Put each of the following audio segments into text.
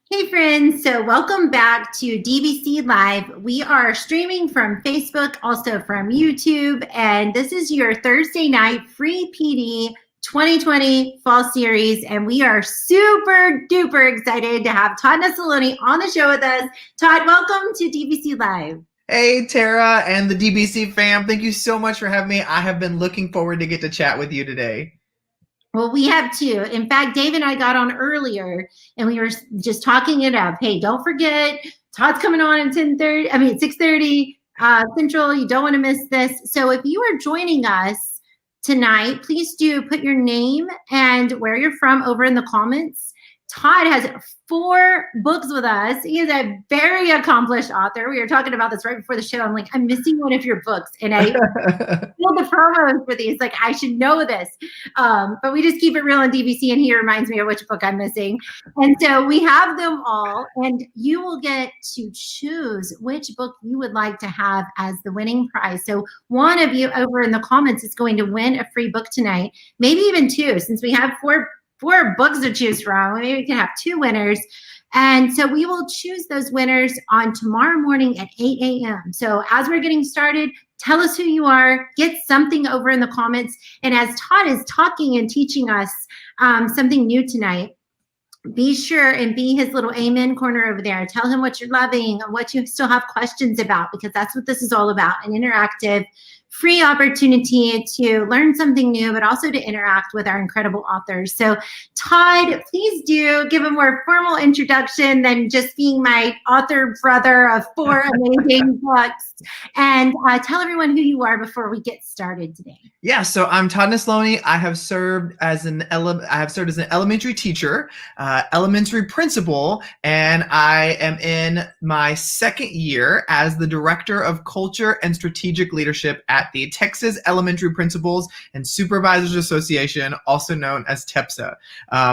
Hey friends, so welcome back to DBC Live. We are streaming from Facebook, also from YouTube, and this is your Thursday night free PD 2020 fall series, and we are super duper excited to have Todd Nesloney on the show with us. Todd, welcome to DBC Live. Hey, Tara and the DBC fam. Thank you so much for having me. I have been looking forward to get to chat with you today. Well, we have too. In fact, Dave and I got on earlier and we were just talking it up. Hey, don't forget, Todd's coming on at 6:30 Central. You don't want to miss this. So if you are joining us tonight, please do put your name and where you're from over in the comments. Todd has 4 books with us. He is a very accomplished author. We were talking about this right before the show. I'm like, I'm missing one of your books. And I feel the promos for these. Like, I should know this. But we just keep it real in DBC, and he reminds me of which book I'm missing. And so we have them all, and you will get to choose which book you would like to have as the winning prize. So one of you over in the comments is going to win a free book tonight, maybe even 2, since we have four books to choose from. Maybe we can have 2 winners. And so we will choose those winners on tomorrow morning at 8 a.m. So as we're getting started, tell us who you are, get something over in the comments. And as Todd is talking and teaching us something new tonight, be sure and be his little amen corner over there. Tell him what you're loving and what you still have questions about, because that's what this is all about, an interactive, free opportunity to learn something new, but also to interact with our incredible authors. So Todd, please do give a more formal introduction than just being my author brother of 4 amazing books, and tell everyone who you are before we get started today. Yeah, so I'm Todd Nesloney. I have served as an elementary teacher, elementary principal, and I am in my 2nd year as the Director of Culture and Strategic Leadership at the Texas Elementary Principals and Supervisors Association, also known as TEPSA.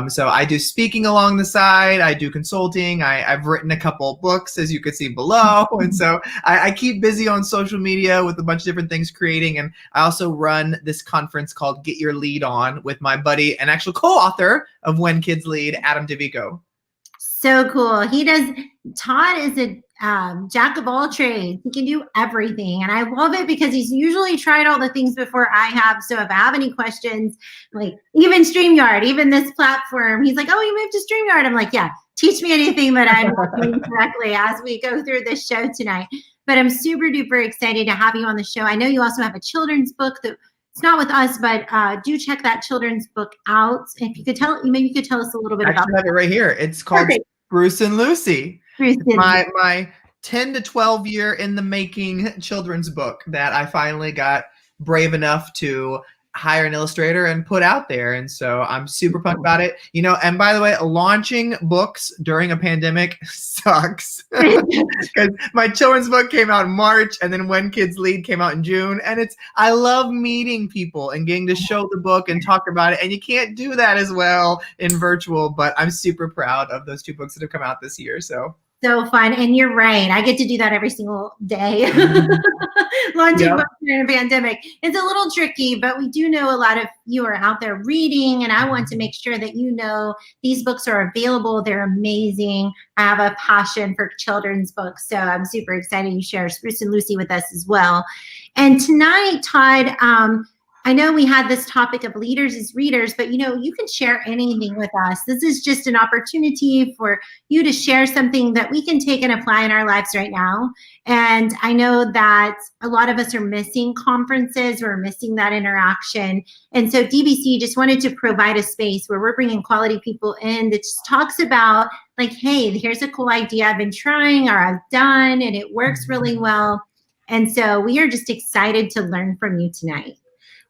So I do speaking along the side. I do consulting. I've written a couple books, as you can see below. And so I keep busy on social media with a bunch of different things creating. And I also run this conference called Get Your Lead On with my buddy and actual co-author of When Kids Lead, Adam DeVico. So cool. Todd is a jack of all trades. He can do everything. And I love it because he's usually tried all the things before I have. So if I have any questions, like even StreamYard, even this platform, he's like, oh, you moved to StreamYard. I'm like, yeah, teach me anything that I'm not doing correctly as we go through this show tonight. But I'm super duper excited to have you on the show. I know you also have a children's book that it's not with us, but do check that children's book out. If you could maybe you could tell us a little bit about it right here. It's called Bruce and Lucy. My 10 to 12 year in the making children's book that I finally got brave enough to hire an illustrator and put out there. And so I'm super pumped about it. And by the way, launching books during a pandemic sucks because my children's book came out in March and then When Kids Lead came out in June. And I love meeting people and getting to show the book and talk about it. And you can't do that as well in virtual, but I'm super proud of those 2 books that have come out this year. So fun. And you're right. I get to do that every single day. Launching books during a pandemic. It's a little tricky, but we do know a lot of you are out there reading, and I want to make sure that you know these books are available. They're amazing. I have a passion for children's books, so I'm super excited you share Bruce and Lucy with us as well. And tonight, Todd, I know we had this topic of leaders as readers, but you can share anything with us. This is just an opportunity for you to share something that we can take and apply in our lives right now. And I know that a lot of us are missing conferences, we're missing that interaction. And so DBC just wanted to provide a space where we're bringing quality people in that just talks about like, hey, here's a cool idea I've been trying or I've done, and it works really well. And so we are just excited to learn from you tonight.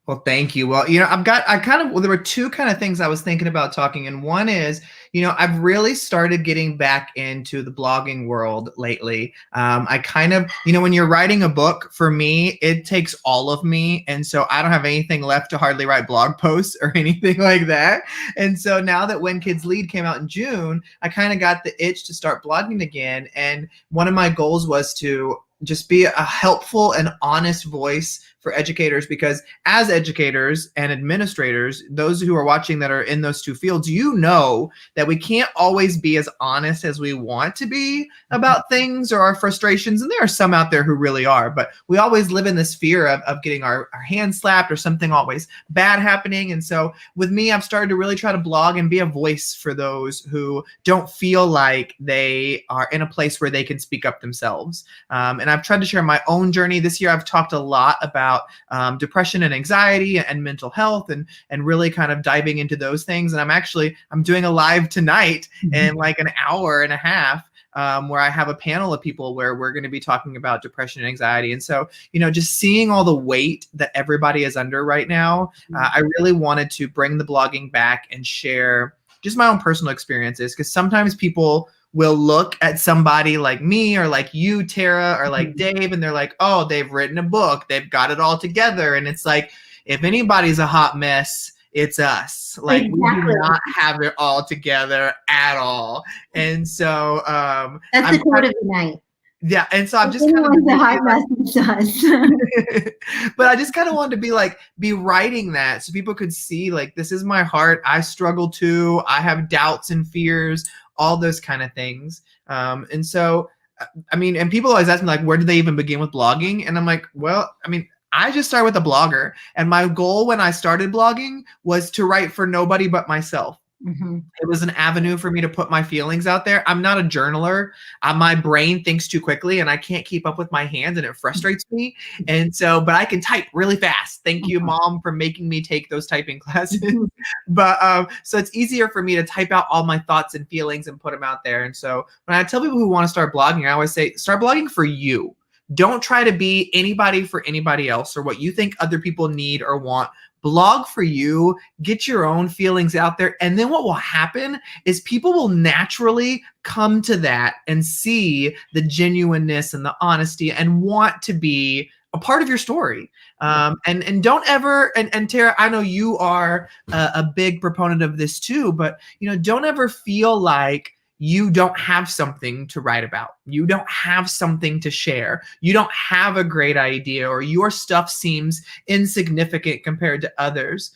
Well, thank you. Well, there were 2 kind of things I was thinking about talking. And one is, I've really started getting back into the blogging world lately. I kind of, when you're writing a book, for me, it takes all of me. And so I don't have anything left to hardly write blog posts or anything like that. And so now that When Kids Lead came out in June, I kind of got the itch to start blogging again. And one of my goals was to just be a helpful and honest voice for educators, because as educators and administrators, those who are watching that are in those two fields, you know that we can't always be as honest as we want to be about things or our frustrations. And there are some out there who really are, but we always live in this fear of getting our hands slapped or something always bad happening. And so with me, I've started to really try to blog and be a voice for those who don't feel like they are in a place where they can speak up themselves. And I've tried to share my own journey. This year, I've talked a lot about depression and anxiety and mental health and really kind of diving into those things. And I'm doing a live tonight in like an hour and a half where I have a panel of people where we're going to be talking about depression and anxiety. And so, just seeing all the weight that everybody is under right now, I really wanted to bring the blogging back and share just my own personal experiences, because sometimes people will look at somebody like me or like you, Tara, or like Dave, and they're like, oh, they've written a book, they've got it all together. And it's like, if anybody's a hot mess, it's us. Like, we do not have it all together at all. And so that's the quote of the night. Yeah, and so I'm just kind of the hot message does. But I just kind of wanted to be writing that so people could see, like, this is my heart. I struggle too. I have doubts and fears, all those kind of things. And so, and people always ask me, like, where did they even begin with blogging? And I'm like, well, I just started with a blogger. And my goal when I started blogging was to write for nobody but myself. Mm-hmm. It was an avenue for me to put my feelings out there. I'm not a journaler. My brain thinks too quickly and I can't keep up with my hands and it frustrates me. And so, but I can type really fast. Thank you, Mom, for making me take those typing classes. But so it's easier for me to type out all my thoughts and feelings and put them out there. And so when I tell people who want to start blogging, I always say, start blogging for you. Don't try to be anybody for anybody else or what you think other people need or want. Blog for you, get your own feelings out there. And then what will happen is people will naturally come to that and see the genuineness and the honesty and want to be a part of your story. And don't ever, and Tara, I know you are a big proponent of this too, but don't ever feel like you don't have something to write about. You don't have something to share. You don't have a great idea, or your stuff seems insignificant compared to others.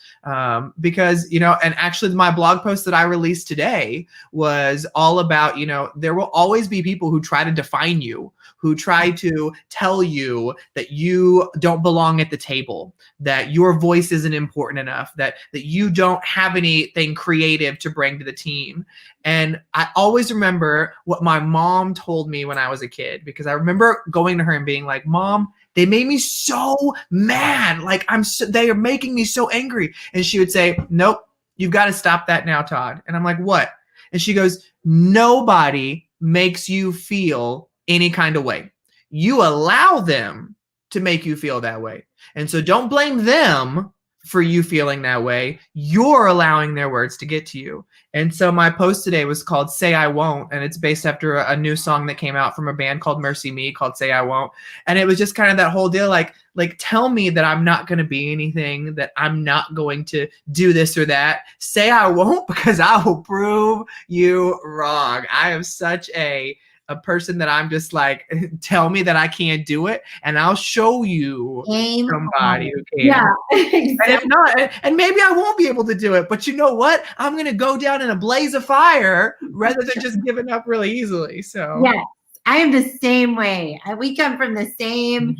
Because, and actually my blog post that I released today was all about, there will always be people who try to define you, who try to tell you that you don't belong at the table, that your voice isn't important enough, that you don't have anything creative to bring to the team. And I always remember what my mom told me when I was a kid, because I remember going to her and being like, Mom, they made me so mad. Like, they are making me so angry. And she would say, nope, you've got to stop that now, Todd. And I'm like, what? And she goes, nobody makes you feel any kind of way. You allow them to make you feel that way. And so don't blame them for you feeling that way. You're allowing their words to get to you. And so my post today was called Say I Won't. And it's based after a new song that came out from a band called Mercy Me called Say I Won't. And it was just kind of that whole deal, like tell me that I'm not going to be anything, that I'm not going to do this or that. Say I won't, because I will prove you wrong. I am such a person that I'm just like, tell me that I can't do it, and I'll show you somebody who can. Yeah, exactly. And if not, and maybe I won't be able to do it, but you know what? I'm going to go down in a blaze of fire rather than just giving up really easily. So yes, I am the same way. We come from the same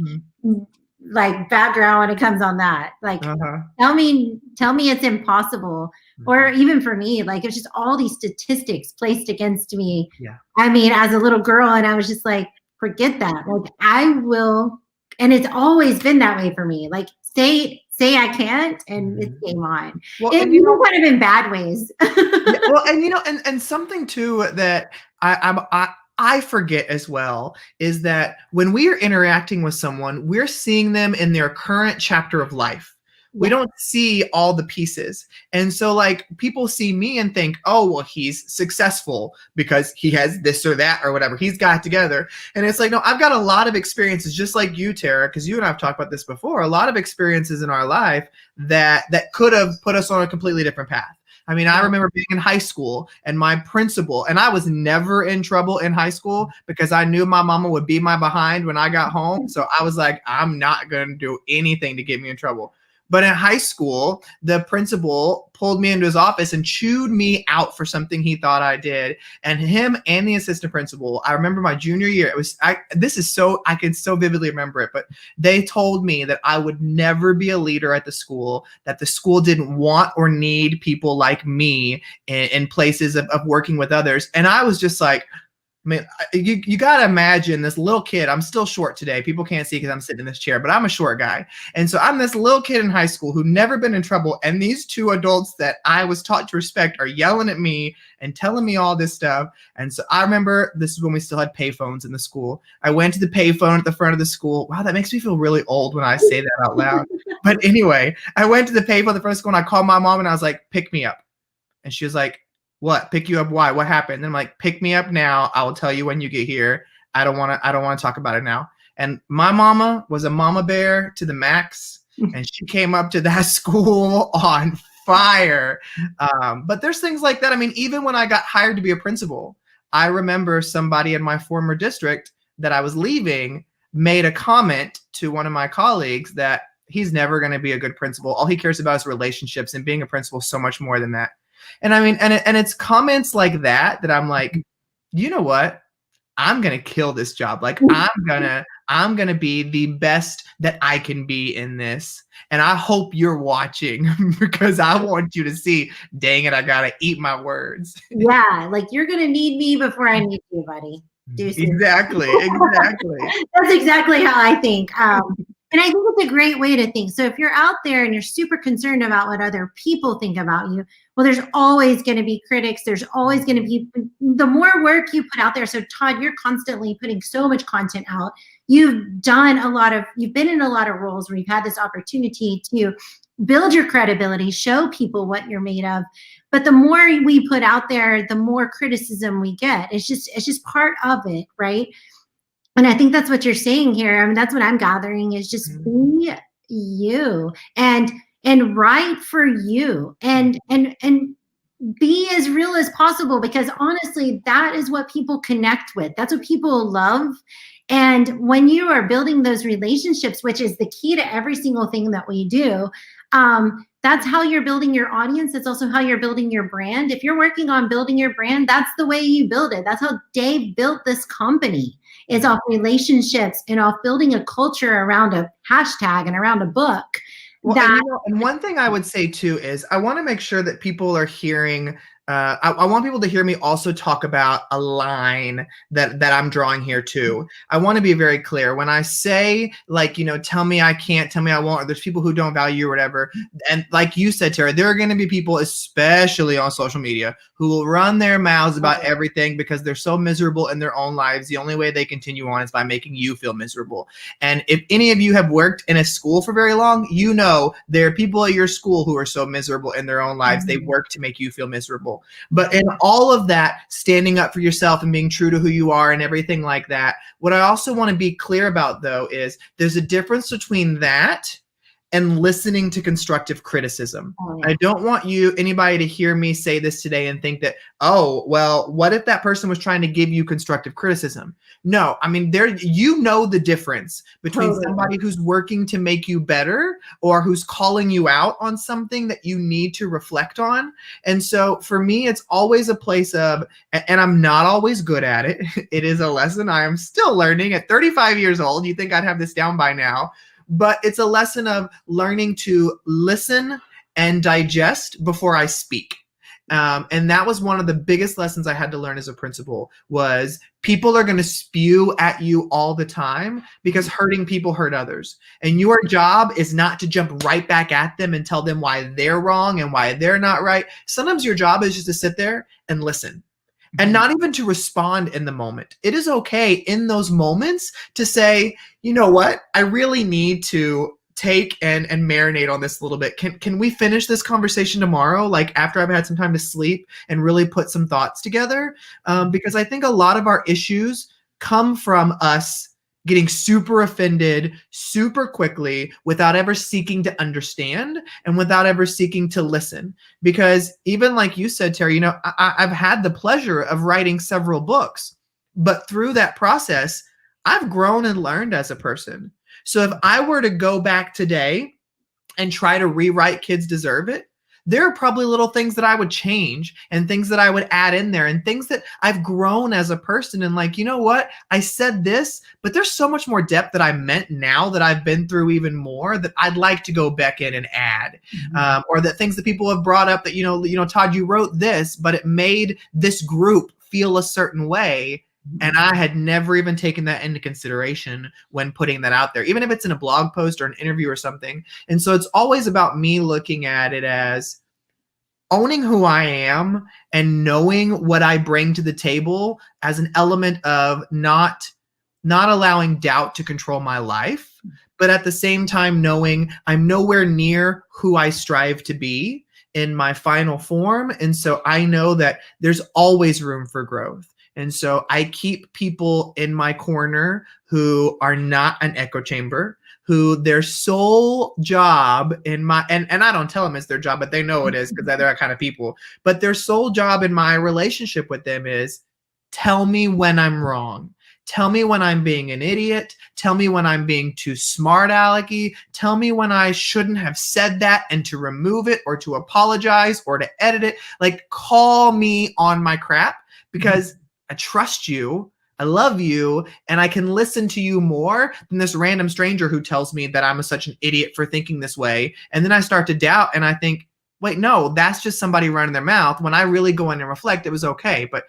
like background when it comes on that. Like, tell me it's impossible. Or even for me, like, it's just all these statistics placed against me. Yeah. As a little girl, and I was just like, forget that. Like, I will, and it's always been that way for me. Like, say I can't, and it's game on. Well, and kind of in bad ways. Yeah, well, and something too that I forget as well is that when we are interacting with someone, we're seeing them in their current chapter of life. We don't see all the pieces. And so, like, people see me and think, oh, well, he's successful because he has this or that or whatever. He's got it together. And it's like, no, I've got a lot of experiences just like you, Tara, because you and I have talked about this before, a lot of experiences in our life that could have put us on a completely different path. I mean, I remember being in high school and my principal, and I was never in trouble in high school because I knew my mama would be my behind when I got home. So I was like, I'm not going to do anything to get me in trouble. But in high school, the principal pulled me into his office and chewed me out for something he thought I did. And him and the assistant principal, I remember my junior year, I can so vividly remember it, but they told me that I would never be a leader at the school, that the school didn't want or need people like me in places of working with others. And I was just like, I mean, you got to imagine this little kid. I'm still short today. People can't see because I'm sitting in this chair, but I'm a short guy. And so I'm this little kid in high school who never been in trouble. And these two adults that I was taught to respect are yelling at me and telling me all this stuff. And so I remember this is when we still had payphones in the school. I went to the payphone at the front of the school. Wow, that makes me feel really old when I say that out loud. But anyway, I went to the payphone at the front of the school and I called my mom and I was like, pick me up. And she was like, what? Pick you up? Why? What happened? And I'm like, pick me up now. I will tell you when you get here. I don't want to talk about it now. And my mama was a mama bear to the max. And she came up to that school on fire. But there's things like that. I mean, even when I got hired to be a principal, I remember somebody in my former district that I was leaving made a comment to one of my colleagues that he's never going to be a good principal. All he cares about is relationships, and being a principal is so much more than that. And I mean, and it's comments like that I'm like, you know what? I'm going to kill this job. Like I'm going to be the best that I can be in this. And I hope you're watching because I want you to see, dang it, I got to eat my words. Yeah. Like you're going to need me before I need you, buddy. Exactly. That's exactly how I think. And I think it's a great way to think. So if you're out there and you're super concerned about what other people think about you, well, there's always going to be critics. There's always going to be, the more work you put out there. So Todd, you're constantly putting so much content out. You've been in a lot of roles where you've had this opportunity to build your credibility, show people what you're made of. But the more we put out there, the more criticism we get. It's just part of it, right? And I think that's what you're saying here. I mean, that's what I'm gathering is just be you and write for you and be as real as possible, because honestly, that is what people connect with. That's what people love. And when you are building those relationships, which is the key to every single thing that we do, that's how you're building your audience. It's also how you're building your brand. If you're working on building your brand, that's the way you build it. That's how Dave built this company. It's off relationships and off building a culture around a hashtag and around a book. Well, and one thing I would say too is I want to make sure that people are hearing. I want people to hear me also talk about a line that I'm drawing here too. I want to be very clear when I say, like, tell me I can't, tell me I won't, or there's people who don't value you or whatever. And like you said, Tara, there are going to be people, especially on social media, who will run their mouths about everything because they're so miserable in their own lives. The only way they continue on is by making you feel miserable. And if any of you have worked in a school for very long, there are people at your school who are so miserable in their own lives. They work to make you feel miserable. But in all of that, standing up for yourself and being true to who you are and everything like that, what I also want to be clear about, though, is there's a difference between that and listening to constructive criticism. I don't want anybody to hear me say this today and think that, oh, well, what if that person was trying to give you constructive criticism? No, I mean, the difference between somebody who's working to make you better or who's calling you out on something that you need to reflect on. And so for me, it's always a place of, and I'm not always good at it. It is a lesson I am still learning at 35 years old. You think I'd have this down by now? But it's a lesson of learning to listen and digest before I speak. And that was one of the biggest lessons I had to learn as a principal was people are going to spew at you all the time because hurting people hurt others. And your job is not to jump right back at them and tell them why they're wrong and why they're not right. Sometimes your job is just to sit there and listen. And not even to respond in the moment. It is okay in those moments to say, you know what, I really need to take and marinate on this a little bit. Can we finish this conversation tomorrow? Like after I've had some time to sleep and really put some thoughts together? Because I think a lot of our issues come from us getting super offended super quickly without ever seeking to understand and without ever seeking to listen. Because even like you said, Terry, I've had the pleasure of writing several books, but through that process, I've grown and learned as a person. So if I were to go back today and try to rewrite Kids Deserve It, there are probably little things that I would change and things that I would add in there and things that I've grown as a person. And like, you know what? I said this, but there's so much more depth that I meant now that I've been through even more that I'd like to go back in and add. Or that things that people have brought up that, Todd, you wrote this, but it made this group feel a certain way. And I had never even taken that into consideration when putting that out there, even if it's in a blog post or an interview or something. And so it's always about me looking at it as owning who I am and knowing what I bring to the table as an element of not allowing doubt to control my life, but at the same time knowing I'm nowhere near who I strive to be in my final form. And so I know that there's always room for growth. And so I keep people in my corner who are not an echo chamber, who their sole job and I don't tell them it's their job, but they know it is because they're that kind of people. But their sole job in my relationship with them is tell me when I'm wrong. Tell me when I'm being an idiot. Tell me when I'm being too smart alecky. Tell me when I shouldn't have said that and to remove it or to apologize or to edit it. Like, call me on my crap because I trust you, I love you, and I can listen to you more than this random stranger who tells me that I'm such an idiot for thinking this way. And then I start to doubt and I think, wait, no, that's just somebody running their mouth. When I really go in and reflect, it was okay. But,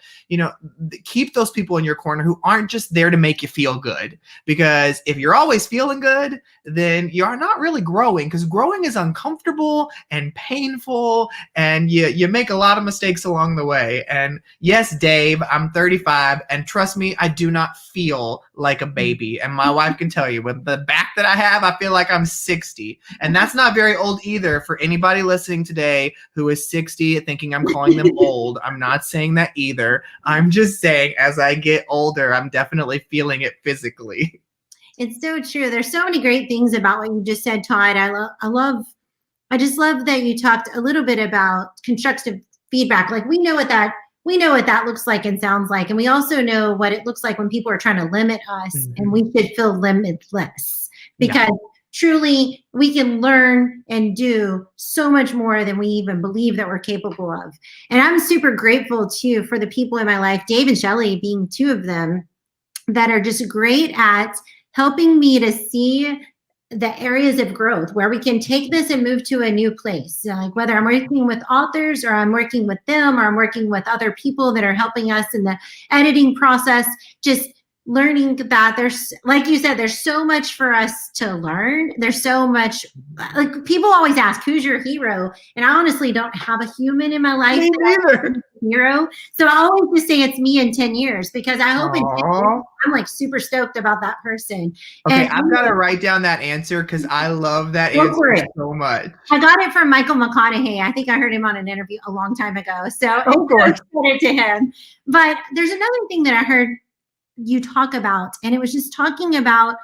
keep those people in your corner who aren't just there to make you feel good. Because if you're always feeling good, then you are not really growing, because growing is uncomfortable and painful, and you make a lot of mistakes along the way. And yes, Dave, I'm 35, and trust me, I do not feel like a baby. And my wife can tell you, with the back that I have, I feel like I'm 60. And that's not very old either for anybody listening today who is 60 thinking I'm calling them old. I'm not saying that either. I'm just saying as I get older, I'm definitely feeling it physically. It's so true. There's so many great things about what you just said, Todd. I just love that you talked a little bit about constructive feedback. Like we know what that looks like and sounds like. And we also know what it looks like when people are trying to limit us, and we should feel limitless, because truly we can learn and do so much more than we even believe that we're capable of. And I'm super grateful too for the people in my life, Dave and Shelley being two of them, that are just great at helping me to see the areas of growth where we can take this and move to a new place. Like whether I'm working with authors or I'm working with them or I'm working with other people that are helping us in the editing process, just learning that there's, like you said, there's so much for us to learn. There's so much, like people always ask, who's your hero? And I honestly don't have a human in my life hero. So I always just say it's me in 10 years, because I hope in 10 years, I'm like super stoked about that person. Okay, and I've got to write down that answer because I love that answer so much. I got it from Michael McConaughey. I think I heard him on an interview a long time ago. So of course, credit to him. But there's another thing that I heard you talk about, and it was just talking about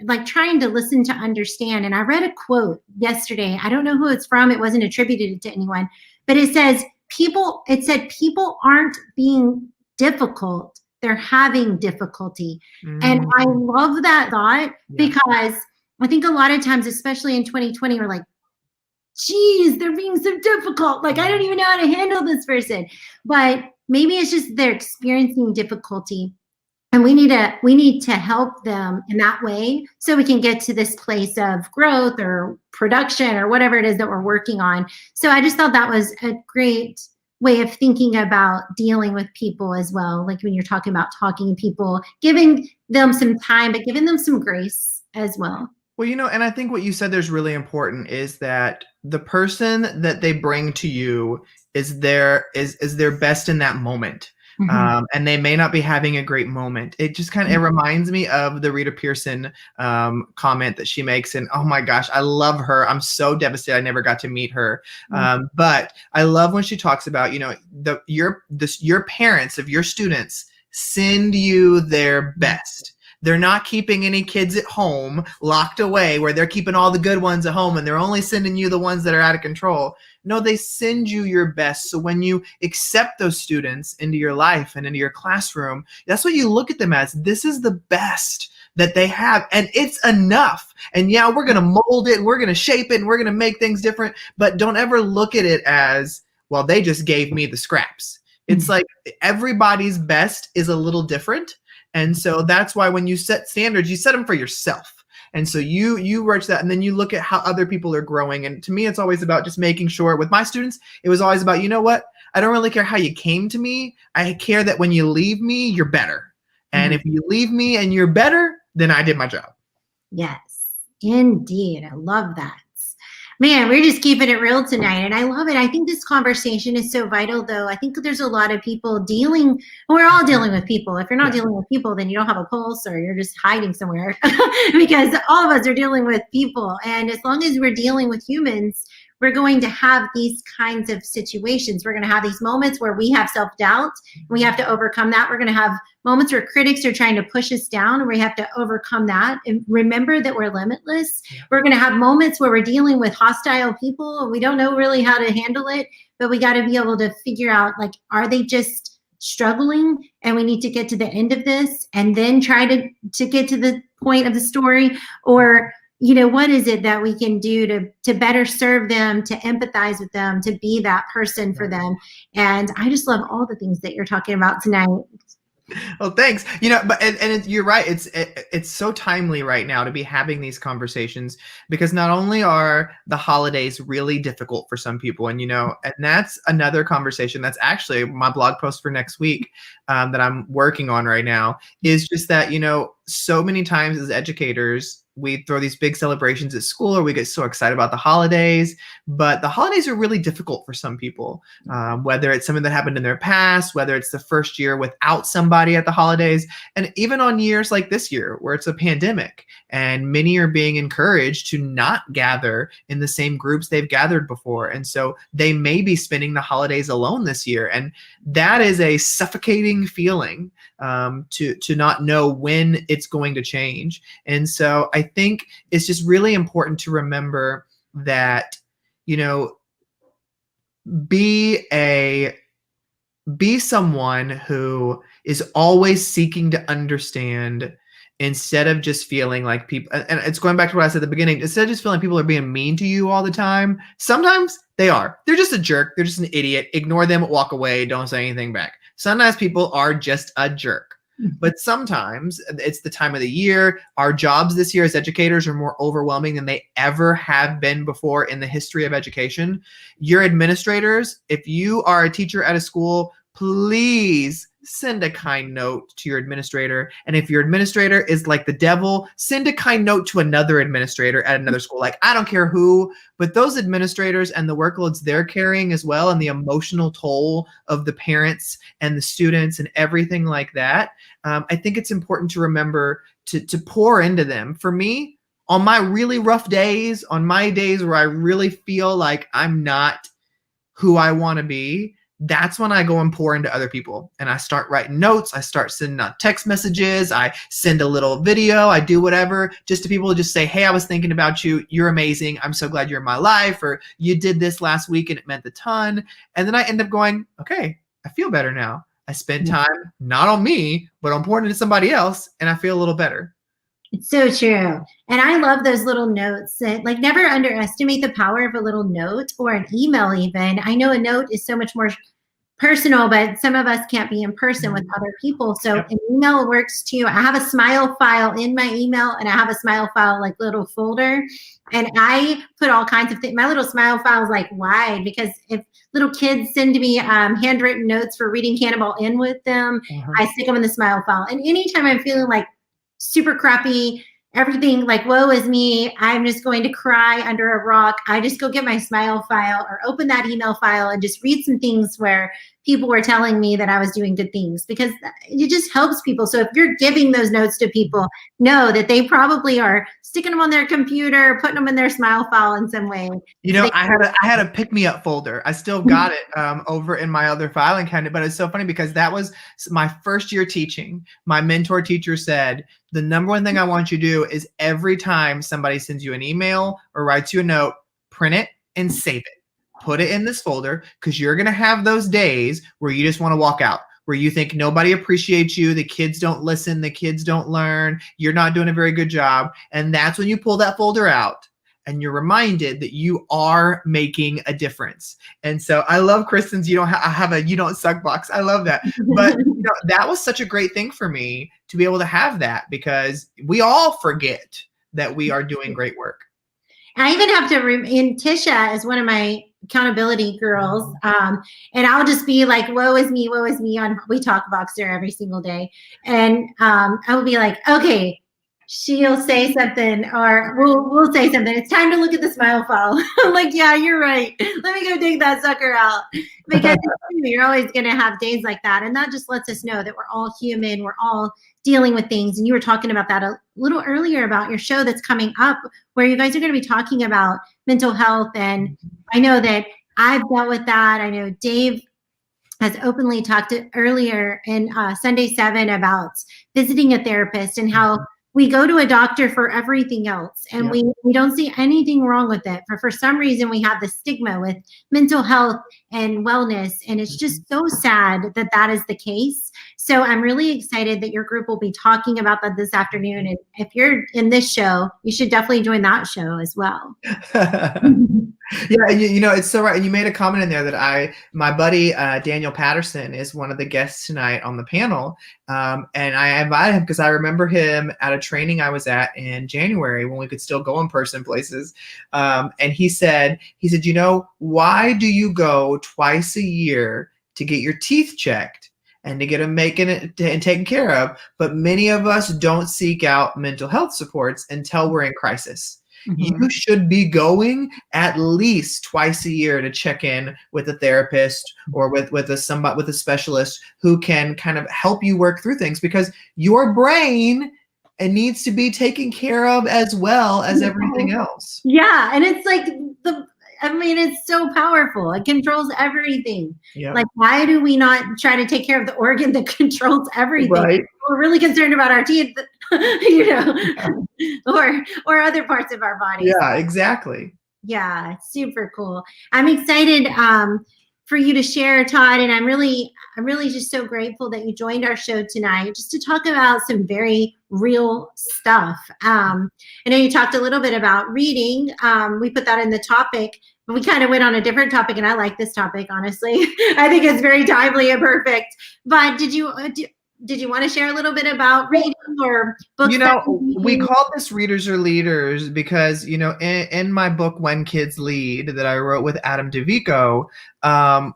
like trying to listen to understand. And I read a quote yesterday. I don't know who it's from. It wasn't attributed to anyone, but it said people aren't being difficult. They're having difficulty. And I love that thought, because I think a lot of times, especially in 2020, we're like, geez, they're being so difficult. Like, I don't even know how to handle this person. But maybe it's just they're experiencing difficulty. And we need to help them in that way so we can get to this place of growth or production or whatever it is that we're working on. So I just thought that was a great way of thinking about dealing with people as well. Like when you're talking about talking to people, giving them some time, but giving them some grace as well. Well, and I think what you said there's really important is that the person that they bring to you is their best in that moment. And they may not be having a great moment. It just kind of, it reminds me of the Rita Pearson comment that she makes. And oh my gosh, I love her. I'm so devastated I never got to meet her. But I love when she talks about, your parents of your students send you their best. They're not keeping any kids at home locked away where they're keeping all the good ones at home and they're only sending you the ones that are out of control. No, they send you your best. So when you accept those students into your life and into your classroom, that's what you look at them as. This is the best that they have, and it's enough. And yeah, we're going to mold it and we're going to shape it and we're going to make things different, but don't ever look at it as, well, they just gave me the scraps. It's like everybody's best is a little different. And so that's why when you set standards, you set them for yourself. And so you reach that, and then you look at how other people are growing. And to me, it's always about just making sure with my students, it was always about, you know what? I don't really care how you came to me. I care that when you leave me, you're better. And if you leave me and you're better, then I did my job. Yes, indeed. I love that. Man, we're just keeping it real tonight, and I love it. I think this conversation is so vital, though. I think there's a lot of people dealing, we're all dealing with people. If you're not dealing with people, then you don't have a pulse, or you're just hiding somewhere because all of us are dealing with people. And as long as we're dealing with humans, we're going to have these kinds of situations. We're going to have these moments where we have self-doubt. We have to overcome that. We're going to have moments where critics are trying to push us down, and we have to overcome that and remember that we're limitless. We're going to have moments where we're dealing with hostile people and we don't know really how to handle it, but we got to be able to figure out, like, are they just struggling and we need to get to the end of this and then try to get to the point of the story? Or what is it that we can do to better serve them, to empathize with them, to be that person for them? And I just love all the things that you're talking about tonight. Well, thanks. But you're right. It's so timely right now to be having these conversations, because not only are the holidays really difficult for some people, and that's another conversation that's actually my blog post for next week that I'm working on right now, is just that, so many times as educators, we throw these big celebrations at school, or we get so excited about the holidays, but the holidays are really difficult for some people, whether it's something that happened in their past, whether it's the first year without somebody at the holidays, and even on years like this year where it's a pandemic and many are being encouraged to not gather in the same groups they've gathered before. And so they may be spending the holidays alone this year. And that is a suffocating feeling, to not know when it's going to change. And so I think it's just really important to remember that, be someone who is always seeking to understand, instead of just feeling like people, and it's going back to what I said at the beginning, instead of just feeling like people are being mean to you all the time. Sometimes they are. They're just a jerk. They're just an idiot. Ignore them, walk away, don't say anything back. Sometimes people are just a jerk. But sometimes it's the time of the year. Our jobs this year as educators are more overwhelming than they ever have been before in the history of education. Your administrators, if you are a teacher at a school, please send a kind note to your administrator. And if your administrator is like the devil, send a kind note to another administrator at another school. Like, I don't care who, but those administrators and the workloads they're carrying as well, and the emotional toll of the parents and the students and everything like that. I think it's important to remember to pour into them. For me, on my really rough days, on my days where I really feel like I'm not who I want to be, that's when I go and pour into other people, and I start writing notes. I start sending out text messages. I send a little video. I do whatever just to people to just say, hey, I was thinking about you. You're amazing. I'm so glad you're in my life. Or you did this last week and it meant a ton. And then I end up going, okay, I feel better now. I spend time not on me, but on pouring into somebody else, and I feel a little better. It's so true. And I love those little notes. That, like, never underestimate the power of a little note or an email even. I know a note is so much more personal, but some of us can't be in person with other people. So an email works too. I have a smile file in my email, and I have a smile file, like, little folder. And I put all kinds of things. My little smile file is like wide, because if little kids send me handwritten notes for reading Cannonball In with them, I stick them in the smile file. And anytime I'm feeling like super crappy, everything like woe is me, I'm just going to cry under a rock, I just go get my smile file or open that email file and just read some things where people were telling me that I was doing good things, because it just helps people. So if you're giving those notes to people, know that they probably are sticking them on their computer, putting them in their smile file in some way. You know, I had a pick me up folder. I still got it over in my other filing cabinet, but it's so funny because that was my first year teaching. My mentor teacher said, the number one thing I want you to do is every time somebody sends you an email or writes you a note, print it and save it. Put it in this folder, because you're going to have those days where you just want to walk out, where you think nobody appreciates you, the kids don't listen, the kids don't learn, you're not doing a very good job. And that's when you pull that folder out and you're reminded that you are making a difference. And so I love Kristen's you don't suck box. I love that. But that was such a great thing for me to be able to have that, because we all forget that we are doing great work. I even have to, in Tisha as one of my accountability girls, and I'll just be like, woe is me on We Talk Boxer every single day. And I will be like, okay, she'll say something, or we'll say something. It's time to look at the smile file. I'm like, yeah, you're right. Let me go dig that sucker out. Because you're always going to have days like that. And that just lets us know that we're all human. We're all dealing with things. And you were talking about that a little earlier about your show that's coming up, where you guys are going to be talking about mental health. And I know that I've dealt with that. I know Dave has openly talked earlier in Sunday 7 about visiting a therapist and how we go to a doctor for everything else, and we don't see anything wrong with it. But for some reason, we have the stigma with mental health and wellness, and it's just so sad that that is the case. So I'm really excited that your group will be talking about that this afternoon. And if you're in this show, you should definitely join that show as well. Yeah, it's so right. And you made a comment in there that my buddy Daniel Patterson is one of the guests tonight on the panel, and I invited him because I remember him at a training I was at in January when we could still go in person places, and he said, why do you go twice a year to get your teeth checked and to get them and taken care of, but many of us don't seek out mental health supports until we're in crisis? You should be going at least twice a year to check in with a therapist or with a specialist who can kind of help you work through things, because your brain needs to be taken care of as well as everything else. Yeah, and it's like it's so powerful. It controls everything. Yep. Like, why do we not try to take care of the organ that controls everything? Right. We're really concerned about our teeth, or other parts of our body. Yeah, exactly. Yeah, super cool. I'm excited for you to share, Todd, and I'm really just so grateful that you joined our show tonight just to talk about some very real stuff. I know you talked a little bit about reading. We put that in the topic, but we kind of went on a different topic, and I like this topic, honestly. I think it's very timely and perfect. But did you want to share a little bit about reading or books? We call this Readers Are Leaders because, in my book, When Kids Lead, that I wrote with Adam DeVico,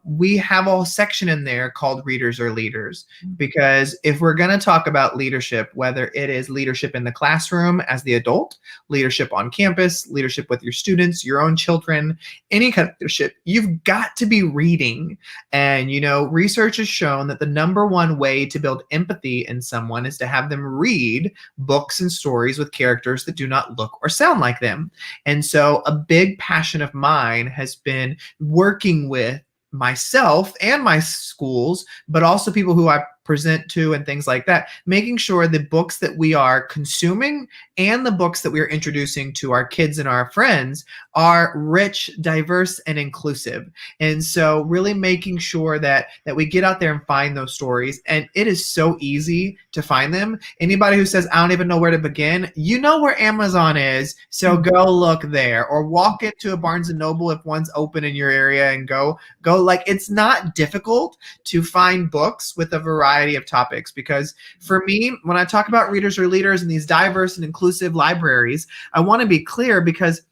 we have a whole section in there called Readers Are Leaders, because if we're going to talk about leadership, whether it is leadership in the classroom as the adult, leadership on campus, leadership with your students, your own children, any kind of leadership, you've got to be reading. And, research has shown that the number one way to build empathy in someone is to have them read books and stories with characters that do not look or sound like them. And so a big passion of mine has been working with myself and my schools, but also people who I present to and things like that, making sure the books that we are consuming and the books that we are introducing to our kids and our friends are rich, diverse, and inclusive. And so really making sure that we get out there and find those stories. And it is so easy to find them. Anybody who says, I don't even know where to begin, you know where Amazon is, so go look there, or walk into a Barnes & Noble if one's open in your area and go. Like, it's not difficult to find books with a variety of topics, because for me, when I talk about Readers Are Leaders and these diverse and inclusive libraries, I want to be clear, because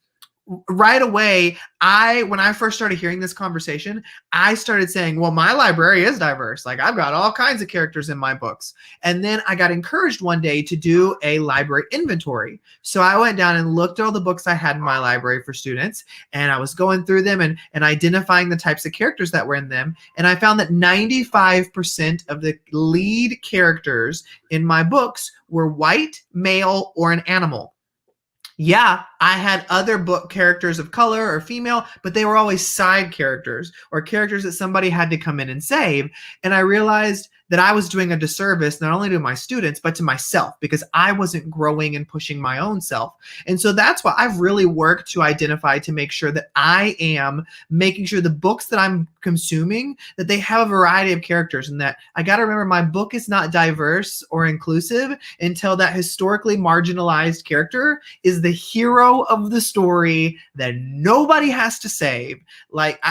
right away, when I first started hearing this conversation, I started saying, well, my library is diverse. Like, I've got all kinds of characters in my books. And then I got encouraged one day to do a library inventory. So I went down and looked at all the books I had in my library for students, and I was going through them and identifying the types of characters that were in them. And I found that 95% of the lead characters in my books were white, male, or an animal. Yeah, I had other book characters of color or female, but they were always side characters or characters that somebody had to come in and save. And I realized that I was doing a disservice not only to my students, but to myself, because I wasn't growing and pushing my own self. And so that's why I've really worked to identify, to make sure that I am making sure the books that I'm consuming, that they have a variety of characters, and that I got to remember my book is not diverse or inclusive until that historically marginalized character is the hero of the story that nobody has to save.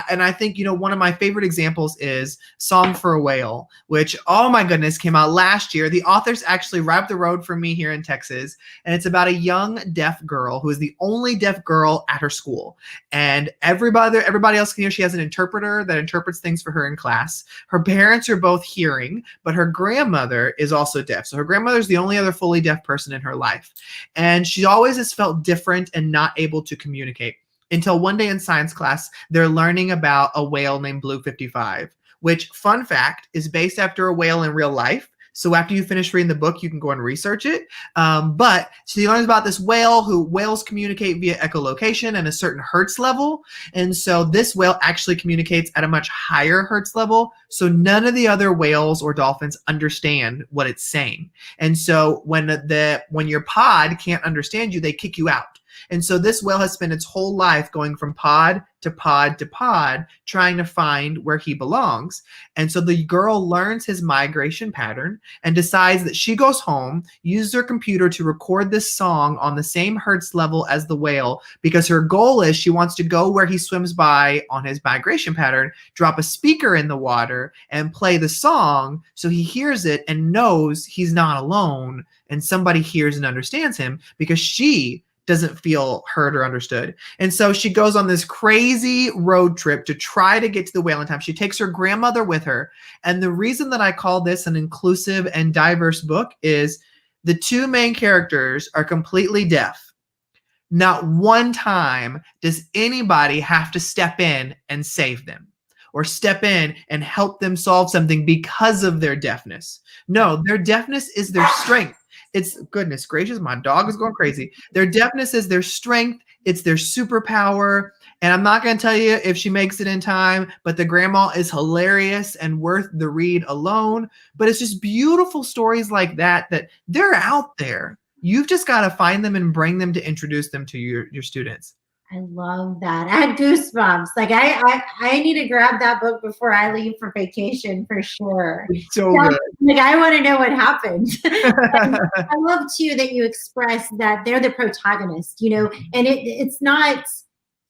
And I think, one of my favorite examples is Song for a Whale, which, oh my goodness, came out last year. The author's actually right up the road from me here in Texas. And it's about a young deaf girl who is the only deaf girl at her school. And everybody else can hear. She has an interpreter that interprets things for her in class. Her parents are both hearing, but her grandmother is also deaf. So her grandmother is the only other fully deaf person in her life. And she always has felt different and not able to communicate. Until one day in science class, they're learning about a whale named Blue 55, which, fun fact, is based after a whale in real life. So after you finish reading the book, you can go and research it. But she learns about this whale, who whales communicate via echolocation and a certain hertz level. And so this whale actually communicates at a much higher hertz level. So none of the other whales or dolphins understand what it's saying. And so when your pod can't understand you, they kick you out. And so this whale has spent its whole life going from pod to pod to pod, trying to find where he belongs. And so the girl learns his migration pattern and decides that she goes home, uses her computer to record this song on the same hertz level as the whale, because her goal is she wants to go where he swims by on his migration pattern, drop a speaker in the water, and play the song so he hears it and knows he's not alone and somebody hears and understands him, because she doesn't feel heard or understood. And so she goes on this crazy road trip to try to get to the whale in time. She takes her grandmother with her. And the reason that I call this an inclusive and diverse book is the two main characters are completely deaf. Not one time does anybody have to step in and save them, or step in and help them solve something because of their deafness. No, their deafness is their strength. It's, goodness gracious, my dog is going crazy. Their deafness is their strength. It's their superpower. And I'm not going to tell you if she makes it in time, but the grandma is hilarious and worth the read alone. But it's just beautiful stories like that they're out there. You've just got to find them and bring them to introduce them to your students. I love that. I had goosebumps. Like I need to grab that book before I leave for vacation for sure. So good. Like, I want to know what happened. I love too that you express that they're the protagonist, and it's not,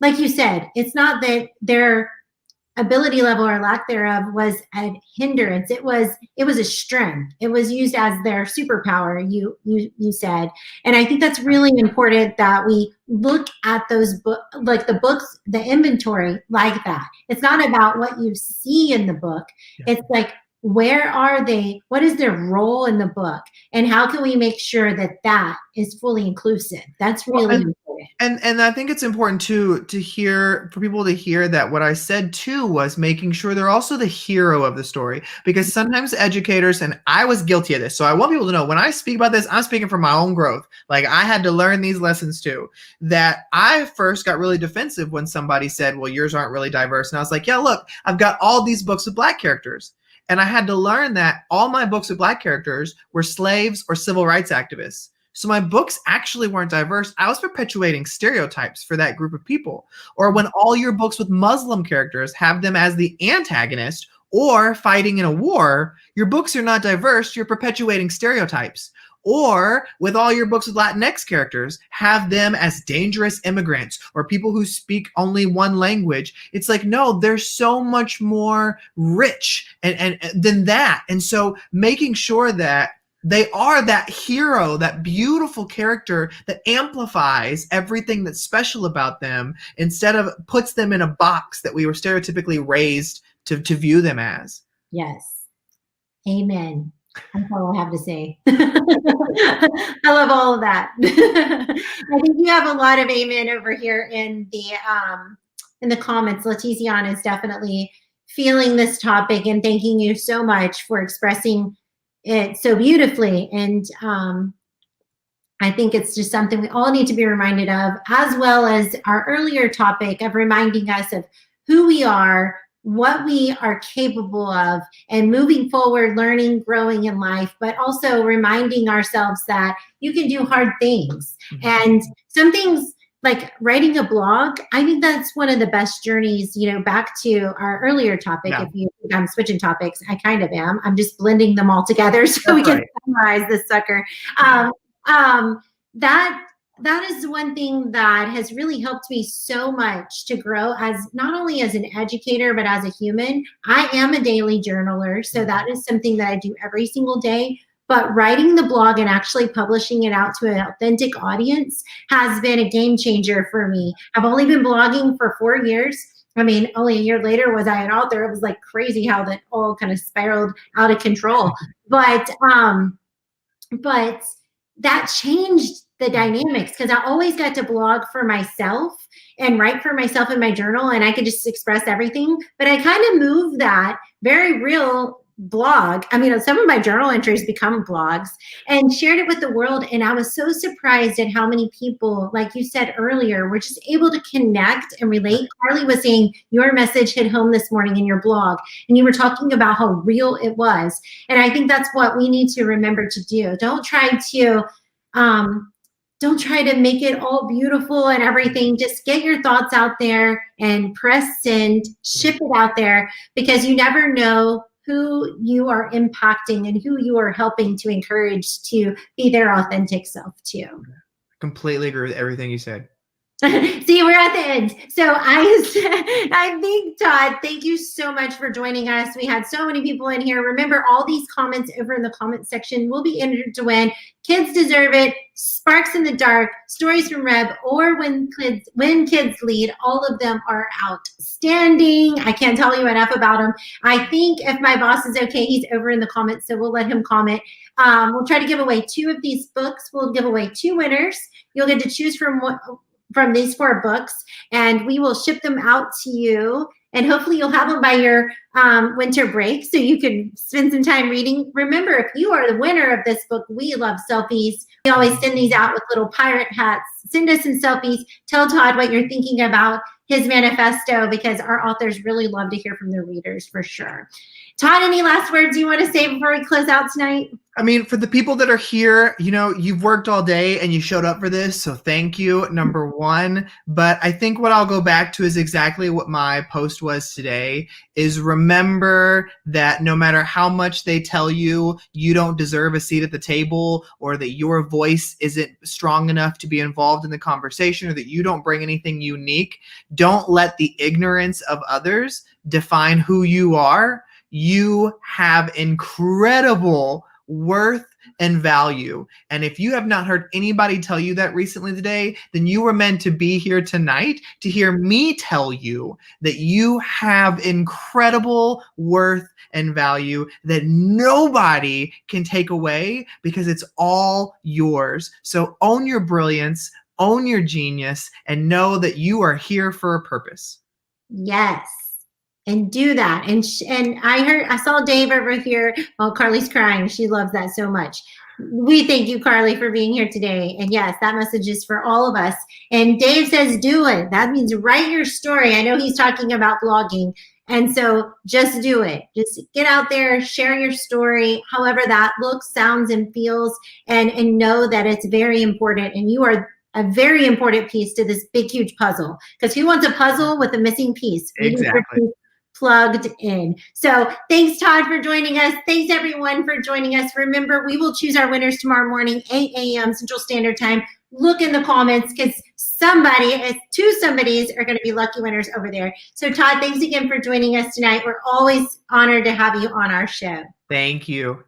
like you said, it's not that their ability level or lack thereof was a hindrance. It was a strength. It was used as their superpower, you said. And I think that's really important that we look at those like the books, the inventory like that. It's not about what you see in the book. Yeah. It's like, where are they? What is their role in the book? And how can we make sure that is fully inclusive? That's really important. And I think it's important to hear, for people to hear that what I said too was making sure they're also the hero of the story, because sometimes educators, and I was guilty of this. So I want people to know when I speak about this, I'm speaking from my own growth. Like, I had to learn these lessons too, that I first got really defensive when somebody said, well, yours aren't really diverse. And I was like, yeah, look, I've got all these books with Black characters. And I had to learn that all my books with Black characters were slaves or civil rights activists. So my books actually weren't diverse. I was perpetuating stereotypes for that group of people. Or when all your books with Muslim characters have them as the antagonist or fighting in a war, your books are not diverse. You're perpetuating stereotypes. Or with all your books with Latinx characters, have them as dangerous immigrants or people who speak only one language. It's like, no, they're so much more rich and than that. And so making sure that They are that hero, that beautiful character that amplifies everything that's special about them instead of puts them in a box that we were stereotypically raised to view them as. Yes. Amen. That's all I have to say. I love all of that. I think you have a lot of amen over here in the comments. Letiziana is definitely feeling this topic and thanking you so much for expressing it so beautifully. And I think it's just something we all need to be reminded of, as well as our earlier topic of reminding us of who we are, what we are capable of, and moving forward, learning, growing in life, but also reminding ourselves that you can do hard things. And some things like writing a blog, I think that's one of the best journeys, back to our earlier topic. Yeah. If you think I'm switching topics, I kind of am. I'm just blending them all together so we can summarize this sucker. That is one thing that has really helped me so much to grow as not only as an educator, but as a human. I am a daily journaler, so that is something that I do every single day. But writing the blog and actually publishing it out to an authentic audience has been a game changer for me. I've only been blogging for 4 years. I mean, only a year later was I an author. It was like crazy how that all kind of spiraled out of control. But that changed the dynamics because I always got to blog for myself and write for myself in my journal, and I could just express everything. But I kind of moved that very real blog. I mean, some of my journal entries become blogs and shared it with the world. And I was so surprised at how many people, like you said earlier, were just able to connect and relate. Carly was saying your message hit home this morning in your blog, and you were talking about how real it was. And I think that's what we need to remember to do. Don't try to make it all beautiful and everything. Just get your thoughts out there and press send, ship it out there, because you never know who you are impacting and who you are helping to encourage to be their authentic self too. Completely agree with everything you said. See, we're at the end. So I think, Todd, thank you so much for joining us. We had so many people in here. Remember, all these comments over in the comment section will be entered to win Kids Deserve It, Sparks in the Dark, Stories from Reb, or When Kids Lead. All of them are outstanding. I can't tell you enough about them. I think if my boss is okay, he's over in the comments, so we'll let him comment. We'll try to give away 2 of these books. We'll give away 2 winners. You'll get to choose from these 4 books, and we will ship them out to you. And hopefully you'll have them by your winter break so you can spend some time reading. Remember, if you are the winner of this book, we love selfies. We always send these out with little pirate hats. Send us some selfies. Tell Todd what you're thinking about his manifesto, because our authors really love to hear from their readers for sure. Todd, any last words you want to say before we close out tonight? I mean, for the people that are here, you've worked all day and you showed up for this, so thank you, number one. But I think what I'll go back to is exactly what my post was today, is remember that no matter how much they tell you you don't deserve a seat at the table, or that your voice isn't strong enough to be involved in the conversation, or that you don't bring anything unique, don't let the ignorance of others define who you are. You have incredible worth and value. And if you have not heard anybody tell you that recently today, then you were meant to be here tonight to hear me tell you that you have incredible worth and value that nobody can take away, because it's all yours. So own your brilliance, own your genius, and know that you are here for a purpose. Yes. And do that. And I saw Dave over here. Oh, Carly's crying. She loves that so much. We thank you, Carly, for being here today. And yes, that message is for all of us. And Dave says, do it. That means write your story. I know he's talking about blogging. And so just do it. Just get out there, share your story, however that looks, sounds, and feels, and know that it's very important. And you are a very important piece to this big, huge puzzle. Because who wants a puzzle with a missing piece? Exactly. Plugged in. So thanks, Todd, for joining us. Thanks, everyone, for joining us. Remember, we will choose our winners tomorrow morning, 8 a.m. Central Standard Time. Look in the comments, because 2 somebodies are going to be lucky winners over there. So, Todd, thanks again for joining us tonight. We're always honored to have you on our show. Thank you.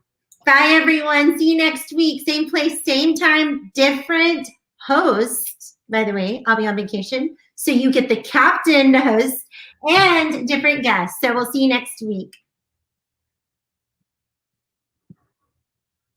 Bye, everyone. See you next week. Same place, same time, different host. By the way, I'll be on vacation. So you get the captain host and different guests. So we'll see you next week.